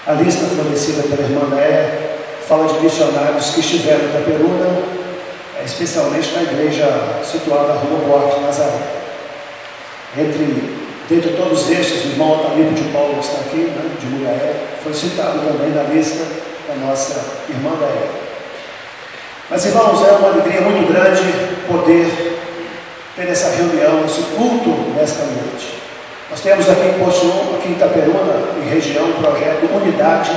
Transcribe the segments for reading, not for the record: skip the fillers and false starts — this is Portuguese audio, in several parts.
A lista fornecida pela irmã Néia fala de missionários que estiveram em Itaperuna, especialmente na igreja situada na Rua Buarque, Nazaré. Dentre todos estes, o irmão Otalipo de Paulo, que está aqui, de Muriaé, foi citado também na lista da nossa irmã Néia. Mas, irmãos, é uma alegria muito grande poder ter essa reunião, esse culto nesta noite. Nós temos aqui em Poço, aqui em Itaperuna, em região, um projeto Unidade,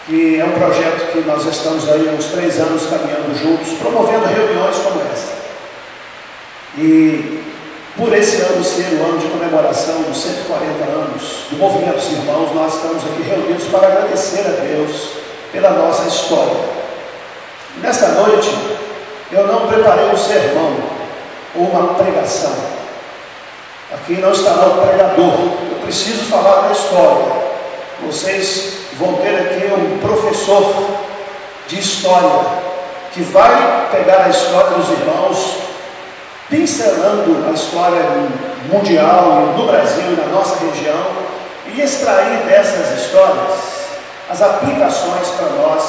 que é um projeto que nós estamos aí há uns 3 anos caminhando juntos, promovendo reuniões como esta. E por esse ano ser o ano de comemoração dos 140 anos do Movimento dos Irmãos, nós estamos aqui reunidos para agradecer a Deus pela nossa história. E nesta noite, eu não preparei um sermão ou uma pregação. Aqui não estará o pregador. Eu preciso falar da história. Vocês vão ter aqui um professor de história que vai pegar a história dos irmãos, pincelando a história mundial no Brasil e na nossa região, e extrair dessas histórias as aplicações para nós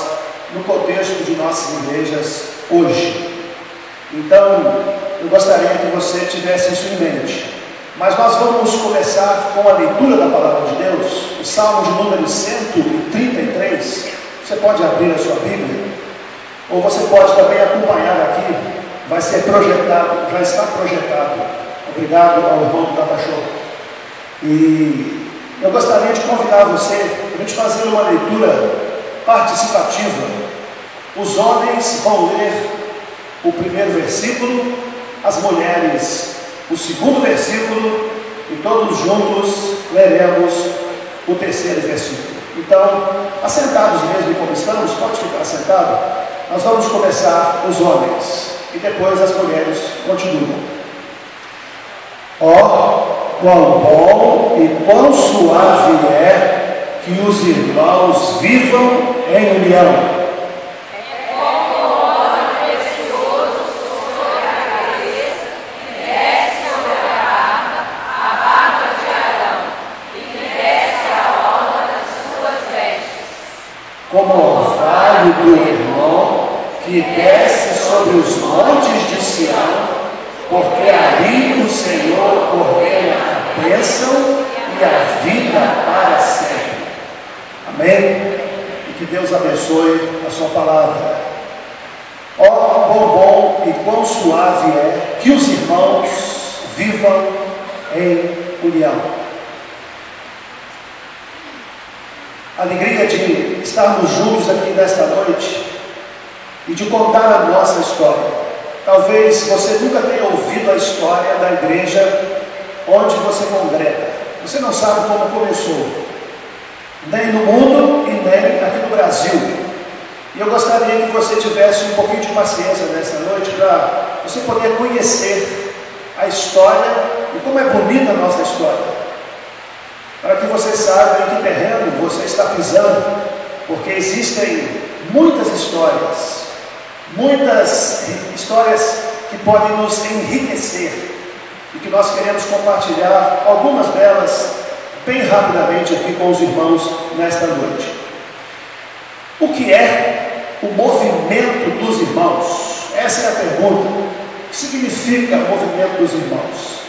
no contexto de nossas igrejas hoje. Então, eu gostaria que você tivesse isso em mente. Mas nós vamos começar com a leitura da Palavra de Deus, o Salmo de número 133. Você pode abrir a sua Bíblia, ou você pode também acompanhar aqui, vai ser projetado, já está projetado. Obrigado ao irmão do Catachorro. E eu gostaria de convidar você para a gente fazer uma leitura participativa. Os homens vão ler o primeiro versículo, as mulheres o segundo versículo, e todos juntos leremos o terceiro versículo. Então, assentados mesmo como estamos, pode ficar assentado. Nós vamos começar os homens, e depois as mulheres continuam. Ó, quão bom e quão suave é que os irmãos vivam em união. Como orvalho do irmão que desce sobre os montes de Sião, porque ali o Senhor ordena a bênção e a vida para sempre. Amém? E que Deus abençoe a sua palavra. Ó, quão bom e quão suave é que os irmãos vivam em união. A alegria de estarmos juntos aqui nesta noite e de contar a nossa história. Talvez você nunca tenha ouvido a história da igreja onde você congrega. Você não sabe como começou, nem no mundo e nem aqui no Brasil. E eu gostaria que você tivesse um pouquinho de paciência nesta noite para você poder conhecer a história e como é bonita a nossa história. Para que você saiba em que terreno você está pisando, porque existem muitas histórias que podem nos enriquecer e que nós queremos compartilhar algumas delas bem rapidamente aqui com os irmãos nesta noite. O que é o movimento dos irmãos? Essa é a pergunta. O que significa o movimento dos irmãos?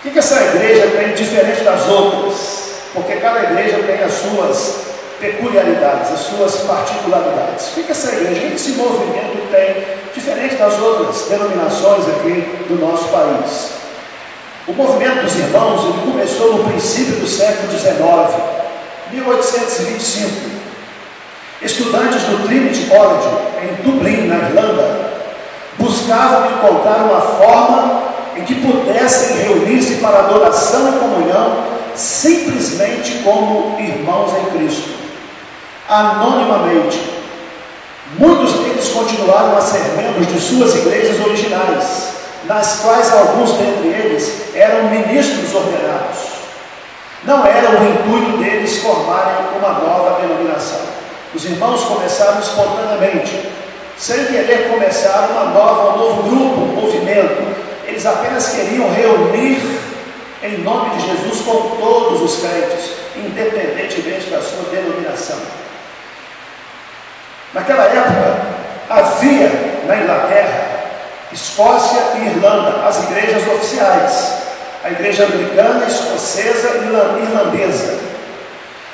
O que essa igreja tem diferente das outras? Porque cada igreja tem as suas peculiaridades, as suas particularidades. O que essa igreja, o que esse movimento tem, diferente das outras denominações aqui do nosso país? O movimento dos irmãos, ele começou no princípio do século XIX, 1825. Estudantes do Trinity College, em Dublin, na Irlanda, buscavam encontrar uma forma em que pudessem reunir-se para adoração e comunhão simplesmente como irmãos em Cristo, anonimamente. Muitos deles continuaram a ser membros de suas igrejas originais, nas quais alguns dentre eles eram ministros ordenados. Não era o intuito deles formarem uma nova denominação. Os irmãos começaram espontaneamente, sem querer começar um novo grupo, um movimento. Eles apenas queriam reunir em nome de Jesus com todos os crentes, independentemente da sua denominação. denominação. Naquela época, havia na Inglaterra, Escócia e Irlanda as igrejas oficiais, a igreja anglicana, escocesa e irlandesa.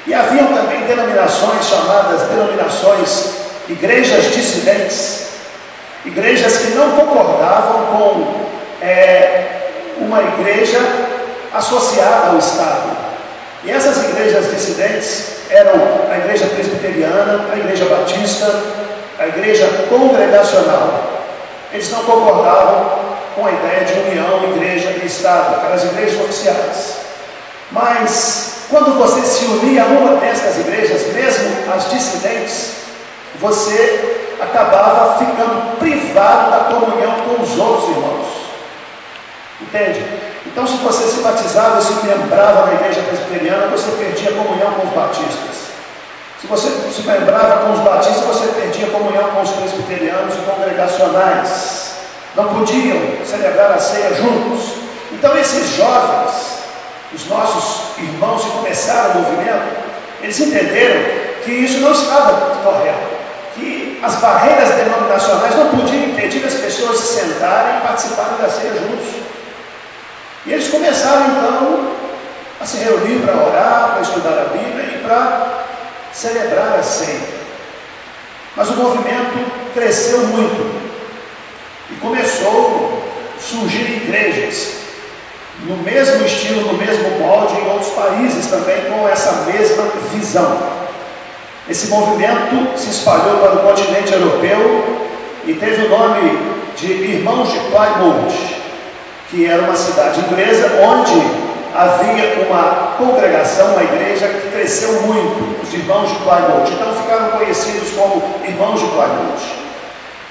E haviam também denominações chamadas denominações igrejas dissidentes, igrejas que não concordavam com uma igreja associada ao Estado. E essas igrejas dissidentes eram a igreja presbiteriana, a igreja batista, a igreja congregacional. Eles não concordavam com a ideia de união, igreja e Estado, aquelas igrejas oficiais. Mas, quando você se unia a uma destas igrejas, mesmo as dissidentes, você acabava ficando privado da comunhão com os outros irmãos. Entende? Então, se você se batizava e se lembrava na igreja presbiteriana, você perdia comunhão com os batistas. Se você se lembrava com os batistas, você perdia comunhão com os presbiterianos e congregacionais. Não podiam celebrar a ceia juntos. Então, esses jovens, os nossos irmãos que começaram o movimento, eles entenderam que isso não estava correto, que as barreiras denominacionais não podiam impedir as pessoas de se sentarem e participarem da ceia juntos. E eles começaram então a se reunir para orar, para estudar a Bíblia e para celebrar a ceia. Mas o movimento cresceu muito e começou a surgir igrejas no mesmo estilo, no mesmo molde, em outros países também com essa mesma visão. Esse movimento se espalhou para o continente europeu e teve o nome de Irmãos de Plymouth, que era uma cidade inglesa onde havia uma congregação, uma igreja que cresceu muito, os Irmãos de Plymouth. Então ficaram conhecidos como Irmãos de Plymouth.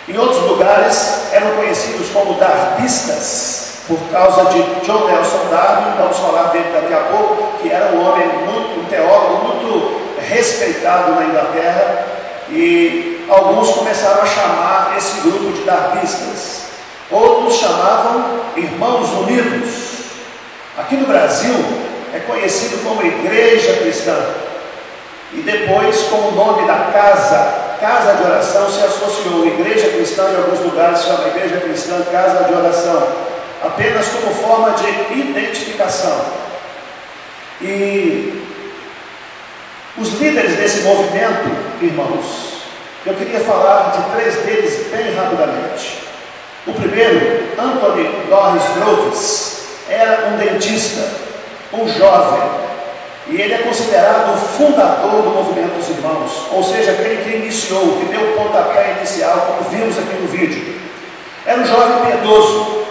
Em outros lugares eram conhecidos como Darbistas, por causa de John Nelson Darby. Vamos falar dele daqui a pouco, que era um homem um teólogo muito respeitado na Inglaterra, e alguns começaram a chamar esse grupo de Darbistas. Outros chamavam Irmãos Unidos. Aqui no Brasil é conhecido como Igreja Cristã, e depois com o nome da casa de oração se associou. Igreja Cristã em alguns lugares se chama Igreja Cristã Casa de Oração, apenas como forma de identificação. E os líderes desse movimento, irmãos, eu queria falar de 3 deles bem rapidamente. O primeiro, Anthony Norris Groves, era um dentista, um jovem, e ele é considerado o fundador do movimento dos irmãos, ou seja, aquele que iniciou, que deu o pontapé inicial, como vimos aqui no vídeo. Era um jovem piedoso,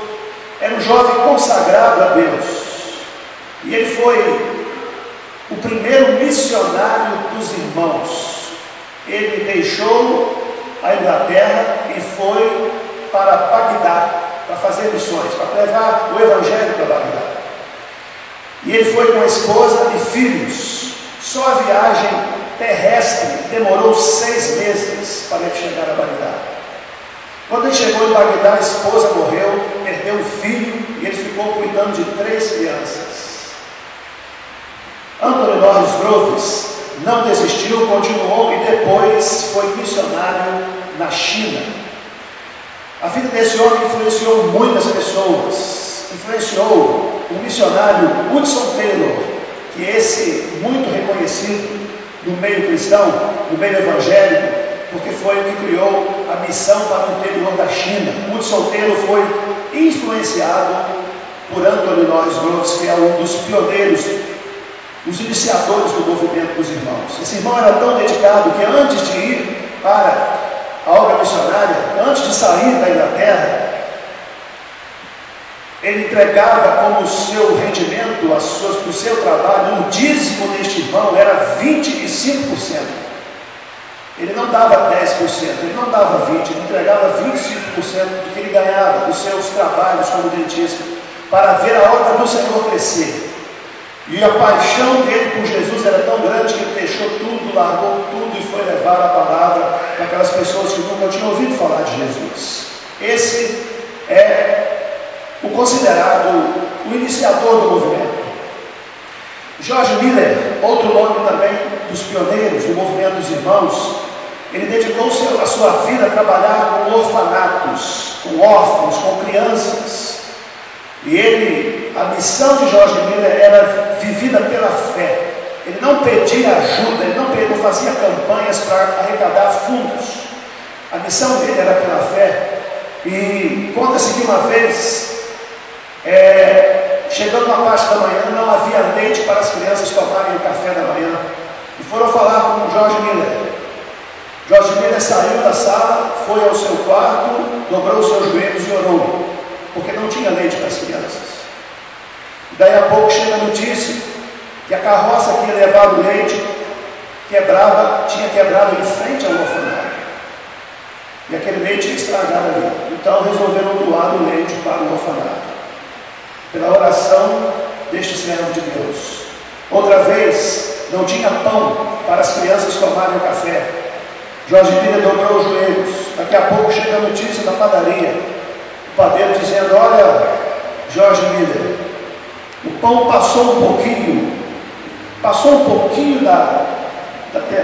era um jovem consagrado a Deus, e ele foi o primeiro missionário dos irmãos. Ele deixou a Inglaterra e foi para Bagdá, para fazer missões, para levar o Evangelho para Bagdá. E ele foi com a esposa e filhos. Só a viagem terrestre demorou 6 meses para ele chegar a Bagdá. Quando ele chegou em Bagdá, a esposa morreu, perdeu o filho e ele ficou cuidando de 3 crianças. Anthony Norris Groves não desistiu, continuou e depois foi missionário na China. A vida desse homem influenciou muitas pessoas. Influenciou o missionário Hudson Taylor, que é esse muito reconhecido no meio cristão, no meio evangélico, porque foi o que criou a missão para o interior da China. Hudson Taylor foi influenciado por Anthony Norris Groves, que é um dos pioneiros, os iniciadores do movimento dos irmãos. Esse irmão era tão dedicado que antes de ir para a obra missionária, antes de sair da Inglaterra, ele entregava como seu rendimento do seu trabalho, o dízimo deste irmão era 25%. Ele não dava 10%, ele não dava 20%, ele entregava 25% do que ele ganhava dos seus trabalhos como dentista, para ver a obra do Senhor crescer. E a paixão dele por Jesus era tão grande que ele deixou tudo, largou tudo e foi levar a palavra para aquelas pessoas que nunca tinham ouvido falar de Jesus. Esse é o considerado o iniciador do movimento. George Miller, outro nome também dos pioneiros do movimento dos irmãos, ele dedicou a sua vida a trabalhar com orfanatos, com órfãos, com crianças. E a missão de George Miller era vivida pela fé. Ele não pedia ajuda, ele não fazia campanhas para arrecadar fundos. A missão dele era pela fé. E conta-se que uma vez, chegando uma parte da manhã, não havia leite para as crianças tomarem o café da manhã. E foram falar com o George Miller. George Miller saiu da sala, foi ao seu quarto, dobrou os seus joelhos e orou, porque não tinha leite para as crianças. E daí a pouco chega a notícia que a carroça que ia levar o leite tinha quebrado em frente ao orfanato. E aquele leite ia estragado ali. Então resolveram doar o leite para o orfanato. Pela oração deste servo de Deus. Outra vez, não tinha pão para as crianças tomarem o café. George Miller dobrou os joelhos. Daqui a pouco chega a notícia da padaria. O padeiro dizendo: olha, George Miller, o pão passou um pouquinho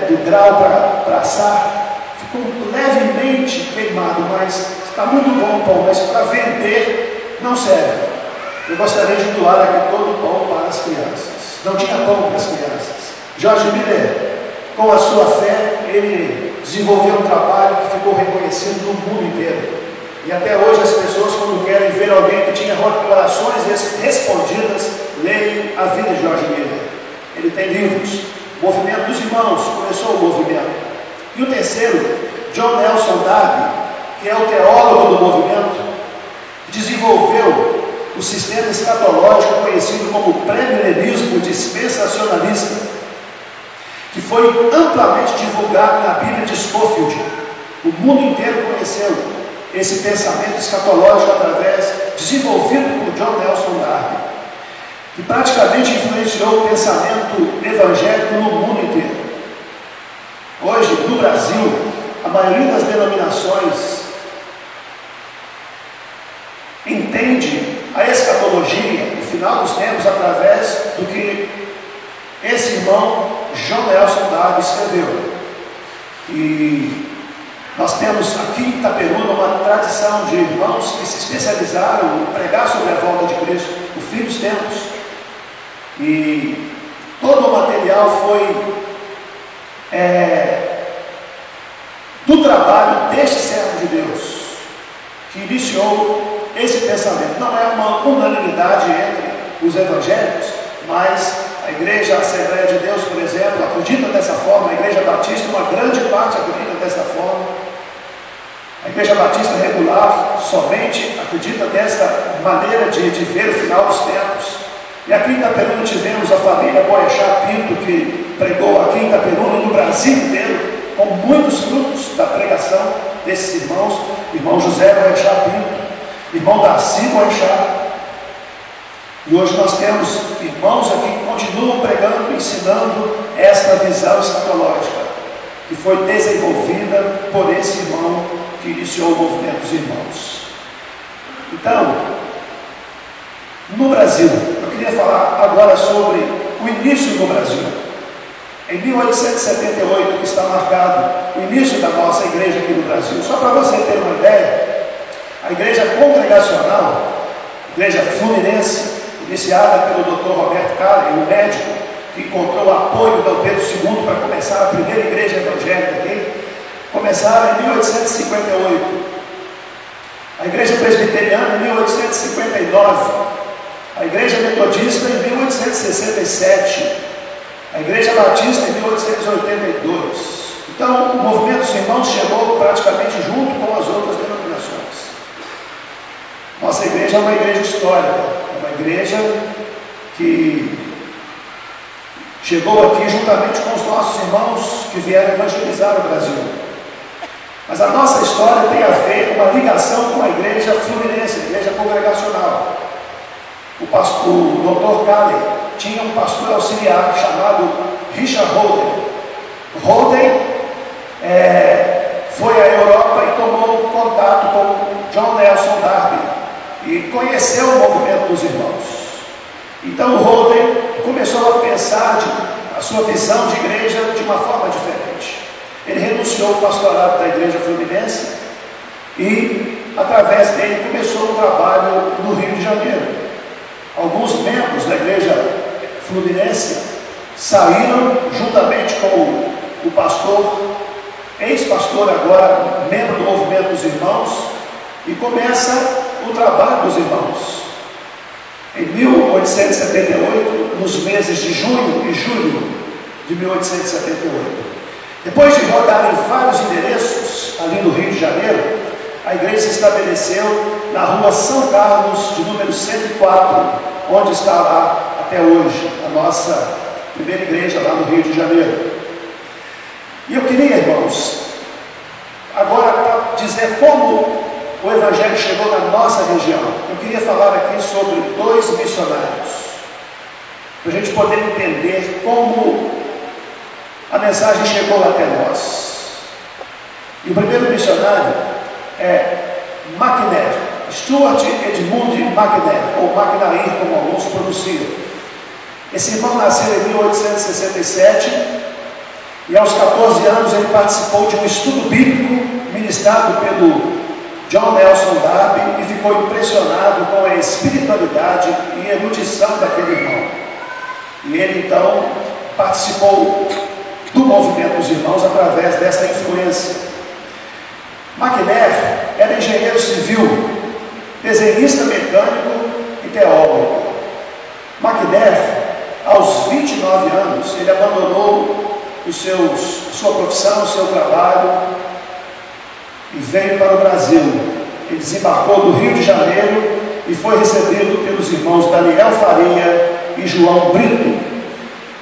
do grau para assar, ficou levemente queimado, mas está muito bom o pão, mas para vender não serve. Eu gostaria de doar aqui todo o pão para as crianças. Não tinha pão para as crianças. George Miller, com a sua fé, ele desenvolveu um trabalho que ficou reconhecido no mundo inteiro. E até hoje as pessoas, quando querem ver alguém que tinha orações respondidas, leem a vida de George Miller. Ele tem livros. O Movimento dos Irmãos começou o movimento. E o terceiro, John Nelson Darby, que é o teólogo do movimento, desenvolveu o sistema escatológico conhecido como pré-milenismo dispensacionalista, que foi amplamente divulgado na Bíblia de Scofield. O mundo inteiro conheceu esse pensamento escatológico desenvolvido por John Nelson Darby, que praticamente influenciou o pensamento evangélico no mundo inteiro. Hoje, no Brasil, a maioria das denominações entende a escatologia, no final dos tempos, através do que esse irmão John Nelson Darby escreveu. E nós temos aqui em Itaperuna uma tradição de irmãos que se especializaram em pregar sobre a volta de Cristo, o fim dos tempos. E todo o material foi do trabalho deste servo de Deus, que iniciou esse pensamento. Não é uma unanimidade entre os evangélicos, mas a Igreja Assembleia de Deus, por exemplo, acredita dessa forma. A Igreja Batista, uma grande parte acredita dessa forma. A Igreja Batista regular somente acredita dessa maneira de ver o final dos tempos. E aqui em Itaperuna tivemos a família Boechat Pinto, que pregou aqui em Itaperuna e no Brasil inteiro, com muitos frutos da pregação desses irmãos. Irmão José Boechat Pinto, irmão Darcy Boechat. E hoje nós temos irmãos aqui que continuam pregando, ensinando esta visão escatológica, que foi desenvolvida por esse irmão que iniciou o movimento dos irmãos. Então, no Brasil, eu queria falar agora sobre o início no Brasil. Em 1878, que está marcado o início da nossa igreja aqui no Brasil. Só para você ter uma ideia, a igreja congregacional, igreja fluminense, iniciada pelo Dr. Roberto Calley, um médico que encontrou o apoio de Dom Pedro II para começar a primeira igreja evangélica aqui, começaram em 1858. A igreja presbiteriana em 1859. A igreja metodista em 1867. A igreja batista em 1882. Então, o movimento dos irmãos chegou praticamente junto com as outras denominações. Nossa igreja é uma igreja histórica, é uma igreja que chegou aqui juntamente com os nossos irmãos que vieram evangelizar o Brasil. Mas a nossa história tem a ver com uma ligação com a igreja fluminense, a igreja congregacional. O Dr. Calley tinha um pastor auxiliar chamado Richard Holden. Holden foi à Europa e tomou contato com John Nelson Darby e conheceu o movimento dos irmãos. Então o Holden começou a pensar a sua visão de igreja de uma forma diferente. Ele renunciou ao pastorado da igreja fluminense e, através dele, começou um trabalho no Rio de Janeiro. Alguns membros da igreja fluminense saíram juntamente com o pastor, ex-pastor agora, membro do movimento dos irmãos, e começa o trabalho dos irmãos. Em 1878, nos meses de junho e julho de 1878, depois de rodar em vários endereços ali no Rio de Janeiro, a igreja se estabeleceu na rua São Carlos, de número 104, onde está lá até hoje, a nossa primeira igreja lá no Rio de Janeiro. E eu queria, irmãos, agora para dizer como o Evangelho chegou na nossa região, eu queria falar aqui sobre 2 missionários, para a gente poder entender como a mensagem chegou até nós. E o primeiro missionário é McNair, Stuart Edmund McNair, ou McNair, como alguns pronunciam. Esse irmão nasceu em 1867 e aos 14 anos ele participou de um estudo bíblico ministrado pelo John Nelson Darby e ficou impressionado com a espiritualidade e erudição daquele irmão. E ele então participou do movimento dos irmãos através dessa influência. McNair era engenheiro civil, desenhista mecânico e teólogo. McNair, aos 29 anos, ele abandonou sua profissão, o seu trabalho e veio para o Brasil. Ele desembarcou do Rio de Janeiro e foi recebido pelos irmãos Daniel Faria e João Brito.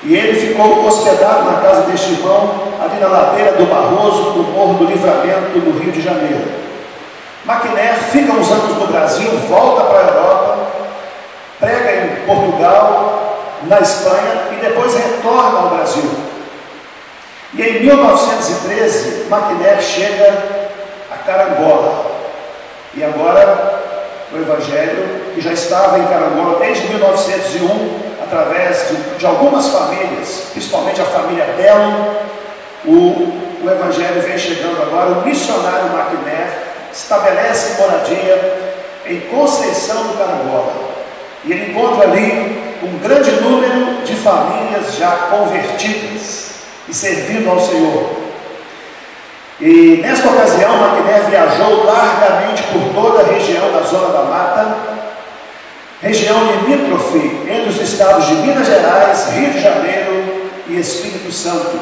E ele ficou hospedado na casa deste irmão, ali na ladeira do Barroso, no Morro do Livramento, no Rio de Janeiro. McNair fica uns anos no Brasil, volta para a Europa, prega em Portugal, na Espanha e depois retorna ao Brasil. E em 1913, McNair chega a Carangola. E agora o Evangelho, que já estava em Carangola desde 1901, através de algumas famílias, principalmente a família Belo, o Evangelho vem chegando agora. O missionário McNair estabelece moradia em Conceição do Carangola. E ele encontra ali um grande número de famílias já convertidas e servindo ao Senhor. E nesta ocasião, McNair viajou largamente por toda a região da Zona da Mata, região limítrofe entre os estados de Minas Gerais, Rio de Janeiro e Espírito Santo,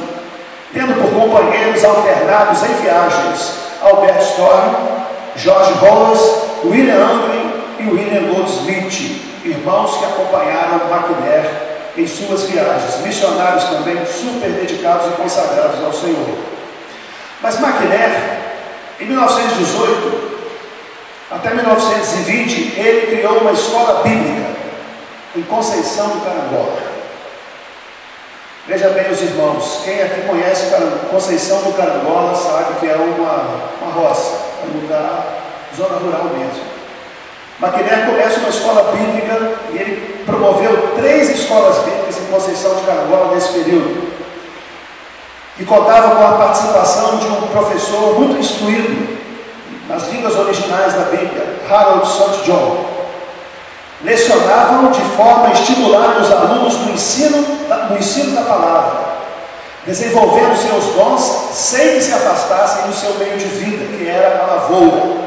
tendo por companheiros alternados em viagens Albert Storm, George Hollis, William Anglin e William Goldsmith, irmãos que acompanharam McNair em suas viagens, missionários também super dedicados e consagrados ao Senhor. Mas McNair, em 1918 até 1920, ele criou uma escola bíblica em Conceição do Carangola. Veja bem, os irmãos, quem aqui conhece Conceição do Carangola sabe que é uma roça, um lugar, zona rural mesmo. McNair começa uma escola bíblica e ele promoveu 3 escolas bíblicas em Conceição de Carangola nesse período, que contava com a participação de um professor muito instruído nas línguas originais da Bíblia, Harold St. John. Lecionavam de forma a estimular os alunos no ensino da palavra, desenvolvendo seus dons sem que se afastassem do seu meio de vida, que era a lavoura.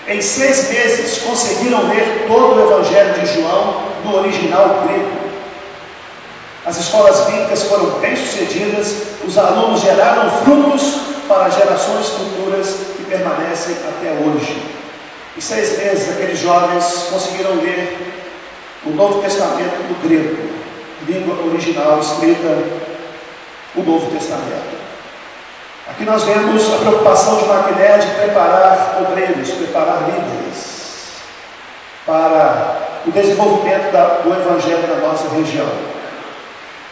Em 6 meses conseguiram ler todo o Evangelho de João no original grego. As escolas bíblicas foram bem-sucedidas, os alunos geraram frutos para gerações futuras que permanecem até hoje. Em 6 meses, aqueles jovens conseguiram ler o Novo Testamento no grego, língua original escrita, o Novo Testamento. Aqui nós vemos a preocupação de McNair de preparar obreiros, preparar líderes para o desenvolvimento do Evangelho na nossa região.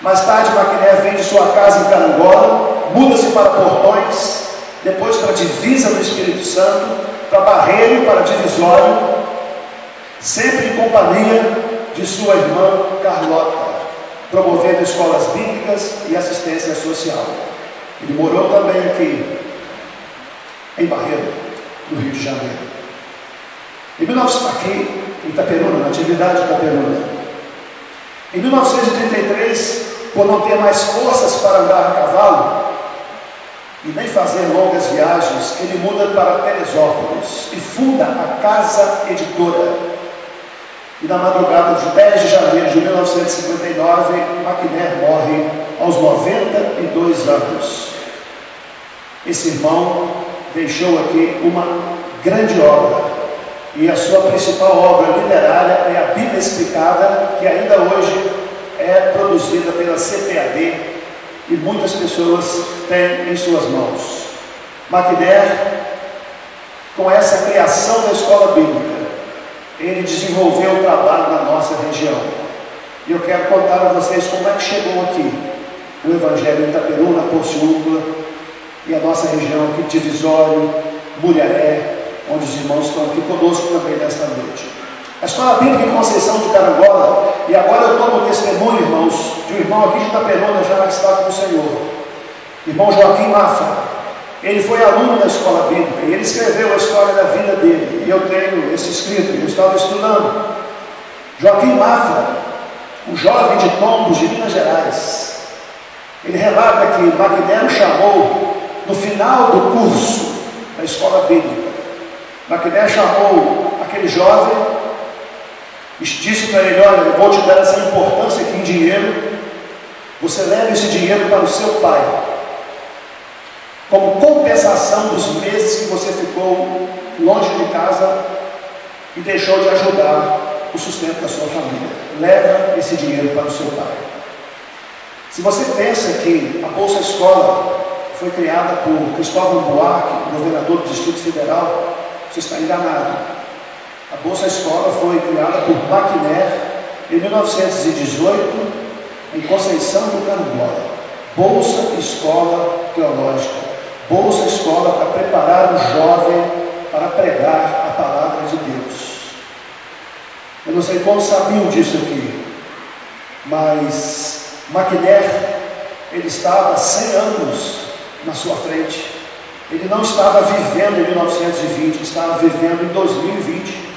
Mais tarde, McNair vende sua casa em Carangola, muda-se para Portões, depois para a Divisa do Espírito Santo, para Barreiro, para Divisório, sempre em companhia de sua irmã Carlota, promovendo escolas bíblicas e assistência social. Ele morou também aqui, em Barreiro, no Rio de Janeiro. Aqui em Itaperuna, na atividade de Itaperuna. Em 1933, por não ter mais forças para andar a cavalo e nem fazer longas viagens, ele muda para Teresópolis e funda a Casa Editora. E na madrugada de 10 de janeiro de 1959, McNair morre aos 92 anos. Esse irmão deixou aqui uma grande obra. E a sua principal obra literária é a Bíblia Explicada, que ainda hoje é produzida pela CPAD e muitas pessoas têm em suas mãos. McNair, com essa criação da escola bíblica, ele desenvolveu o trabalho na nossa região. E eu quero contar a vocês como é que chegou aqui o Evangelho em Itaperuna, Porciúncula e a nossa região aqui, Divisório, Muriaé, onde os irmãos estão aqui conosco também nesta noite. A Escola Bíblica em Conceição de Carangola, e agora eu tomo testemunho, irmãos, de um irmão aqui de Itaperuna, já que está com o Senhor, irmão Joaquim Mafra. Ele foi aluno da Escola Bíblica, e ele escreveu a história da vida dele, e eu tenho esse escrito, eu estava estudando. Joaquim Mafra, um jovem de Tombos, de Minas Gerais, ele relata que McNair o chamou no final do curso da Escola Bíblica. McNair chamou aquele jovem e disse para ele: olha, eu vou te dar essa importância aqui em dinheiro, você leva esse dinheiro para o seu pai, como compensação dos meses que você ficou longe de casa e deixou de ajudar o sustento da sua família. Leva esse dinheiro para o seu pai. Se você pensa que a Bolsa Escola foi criada por Cristóvão Buarque, governador do Distrito Federal, você está enganado. A Bolsa Escola foi criada por McNair em 1918, em Conceição do Carangola. Bolsa Escola Teológica. Bolsa Escola para preparar o jovem para pregar a palavra de Deus. Eu não sei quantos sabiam disso aqui, mas McNair, ele estava 100 anos na sua frente. Ele não estava vivendo em 1920, estava vivendo em 2020.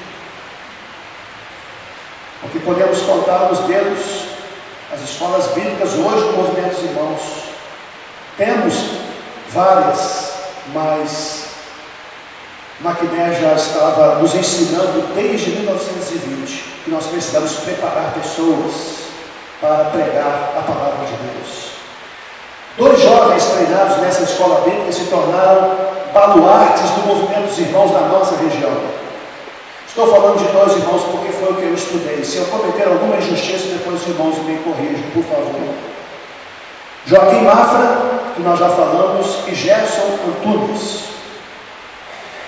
Porque podemos contar nos dedos as escolas bíblicas hoje no movimento dos irmãos. Temos várias, mas McNair já estava nos ensinando desde 1920 que nós precisamos preparar pessoas para pregar a palavra de Deus. 2 jovens treinados nessa escola bíblica se tornaram baluartes do movimento dos irmãos da nossa região. Estou falando de 2 irmãos porque foi o que eu estudei. Se eu cometer alguma injustiça, depois os irmãos me corrijam, por favor. Joaquim Mafra, que nós já falamos, e Gerson Antunes.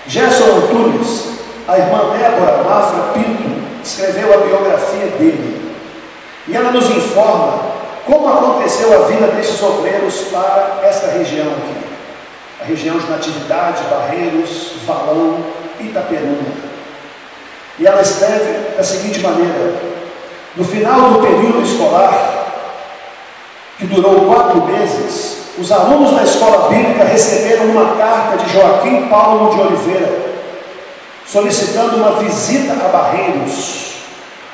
Gerson Antunes, a irmã Débora Mafra Pinto, escreveu a biografia dele. E ela nos informa como aconteceu a vida desses obreiros para esta região aqui. A região de Natividade, Barreiros, Valão, Itaperuna. E ela escreve da seguinte maneira: no final do período escolar, que durou 4 meses, os alunos da escola bíblica receberam uma carta de Joaquim Paulo de Oliveira, solicitando uma visita a Barreiros,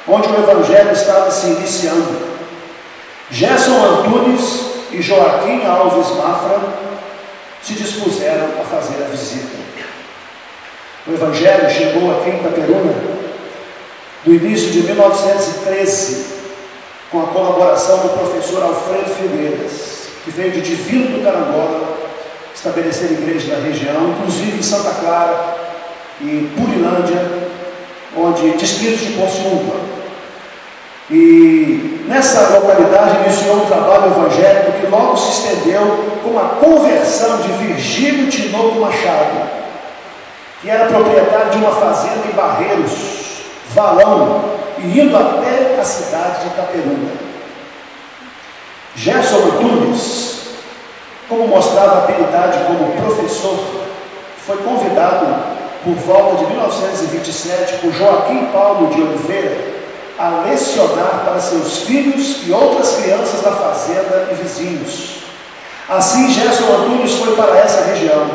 onde o evangelho estava se iniciando. Gerson Antunes e Joaquim Alves Mafra se dispuseram a fazer a visita. O evangelho chegou aqui em Itaperuna no início de 1913, com a colaboração do professor Alfredo Figueiras, que veio de Divino do Carangola estabelecer igreja na região, inclusive em Santa Clara e Purilândia, onde distritos de Porciúncula. E nessa localidade iniciou um trabalho evangélico que logo se estendeu com a conversão de Virgílio Tinoco Machado, que era proprietário de uma fazenda em Barreiros, Valão, e indo até a cidade de Itaperuna. Gerson Antunes, como mostrava a habilidade como professor, foi convidado por volta de 1927 por Joaquim Paulo de Oliveira a lecionar para seus filhos e outras crianças da fazenda e vizinhos. Assim, Gerson Antunes foi para essa região,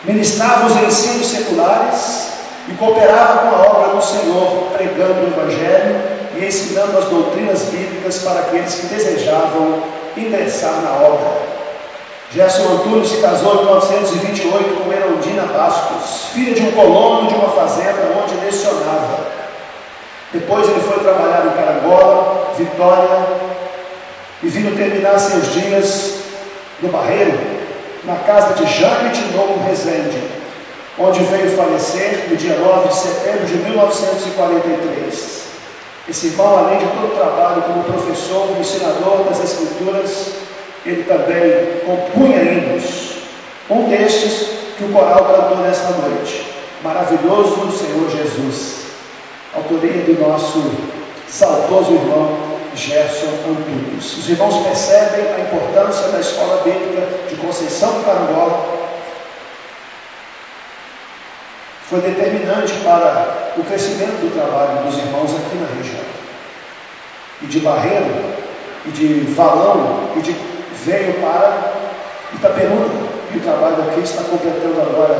ministrava os ensinos seculares e cooperava com a obra do Senhor, pregando o Evangelho e ensinando as doutrinas bíblicas para aqueles que desejavam ingressar na obra. Gerson Antunes se casou em 1928 com Herondina Bastos, filha de um colono de uma fazenda onde lecionava. Depois ele foi trabalhar em Carangola, Vitória, e vindo terminar seus dias no Barreiro, na casa de Jaime Tinoco Rezende, onde veio falecer no dia 9 de setembro de 1943. Esse irmão, além de todo o trabalho como professor, ensinador das Escrituras, ele também compunha hinos. Um destes que o coral cantou nesta noite, Maravilhoso Senhor Jesus, autoria do nosso saudoso irmão Gerson Antunes. Os irmãos percebem a importância da escola bíblica de Conceição do Carangola. Foi determinante para o crescimento do trabalho dos irmãos aqui na região. E de Barreiro, e de Valão, veio para Itaperuna. E o trabalho aqui está completando agora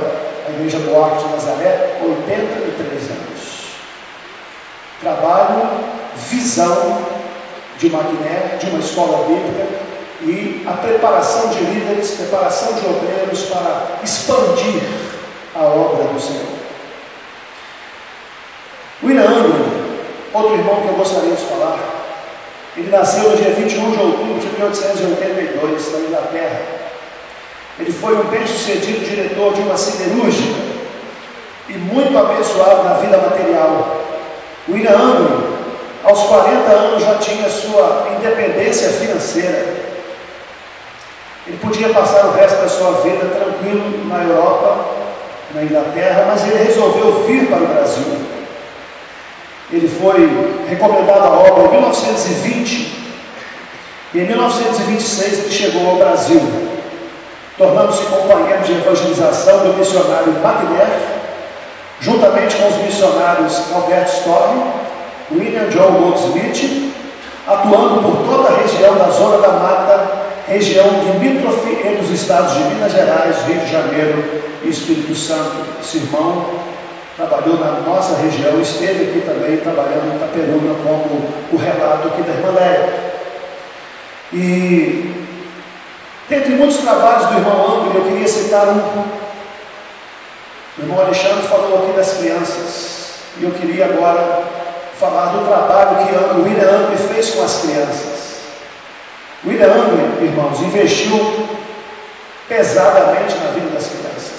a Igreja Boa Arte de Nazaré, 83 anos. Trabalho, visão de Magné, de uma escola bíblica, e a preparação de líderes, preparação de obreiros para expandir a obra do Senhor. William Anglin, outro irmão que eu gostaria de falar, ele nasceu no dia 21 de outubro de 1882, na Inglaterra. Ele foi um bem-sucedido diretor de uma siderúrgica e muito abençoado na vida material. William Anglin, aos 40 anos, já tinha sua independência financeira. Ele podia passar o resto da sua vida tranquilo na Europa, na Inglaterra, mas ele resolveu vir para o Brasil. Ele foi recomendado à obra em 1920, e em 1926 ele chegou ao Brasil, tornando-se companheiro de evangelização do missionário Magner, juntamente com os missionários Albert Storm, William John Goldsmith, atuando por toda a região da Zona da Mata, região limítrofe entre os estados de Minas Gerais, Rio de Janeiro e Espírito Santo. Esse irmão trabalhou na nossa região, esteve aqui também trabalhando em Itaperuna, como o relato aqui da irmã Léia. E dentre muitos trabalhos do irmão Anglin, eu queria citar um. O irmão Alexandre falou aqui das crianças, e eu queria agora falar do trabalho que o William Anglin fez com as crianças. William Anglin, irmãos, investiu pesadamente na vida das crianças.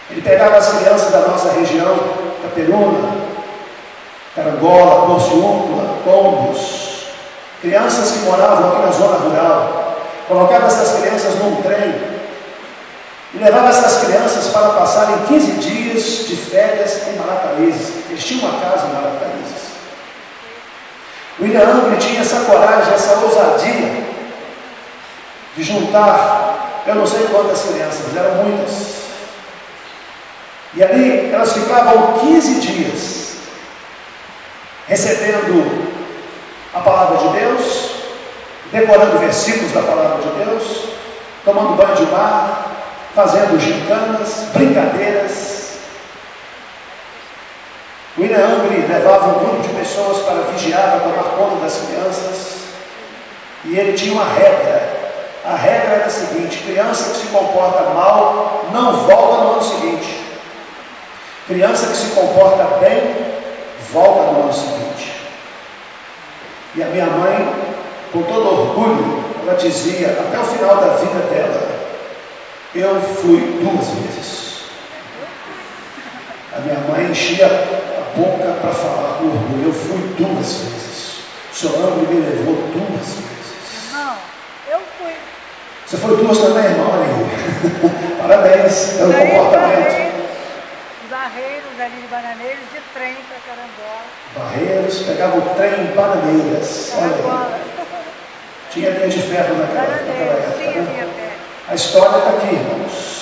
Ele pegava as crianças da nossa região, Itaperuna, Carangola, Porciúncula, Tombos, crianças que moravam aqui na zona rural, colocava essas crianças num trem e levava essas crianças para passarem 15 dias de férias em Marataízes. Eles tinham uma casa em Marataízes. William Anglin tinha essa coragem, essa ousadia de juntar, eu não sei quantas crianças, eram muitas. E ali elas ficavam 15 dias recebendo a palavra de Deus, decorando versículos da palavra de Deus, tomando banho de mar, fazendo gincanas, brincadeiras. William Anglin levava um grupo de pessoas para vigiar, para tomar conta das crianças, e ele tinha uma regra. A regra era a seguinte: criança que se comporta mal não volta no ano seguinte. Criança que se comporta bem volta no ano seguinte. E a minha mãe, com todo orgulho, ela dizia, até o final da vida dela: eu fui 2 vezes. A minha mãe enchia a boca para falar com orgulho: eu fui 2 vezes. O senhor Anglin me levou 2 vezes. Não, eu fui. Você foi 2 também, irmão? Parabéns pelo comportamento. Barreiros, ali de Bananeiros, de trem para Carangola. Barreiros, pegava o trem em Bananeiras. Olha aí. Tinha linha de ferro naquela época. Sim, né? A história está aqui, irmãos.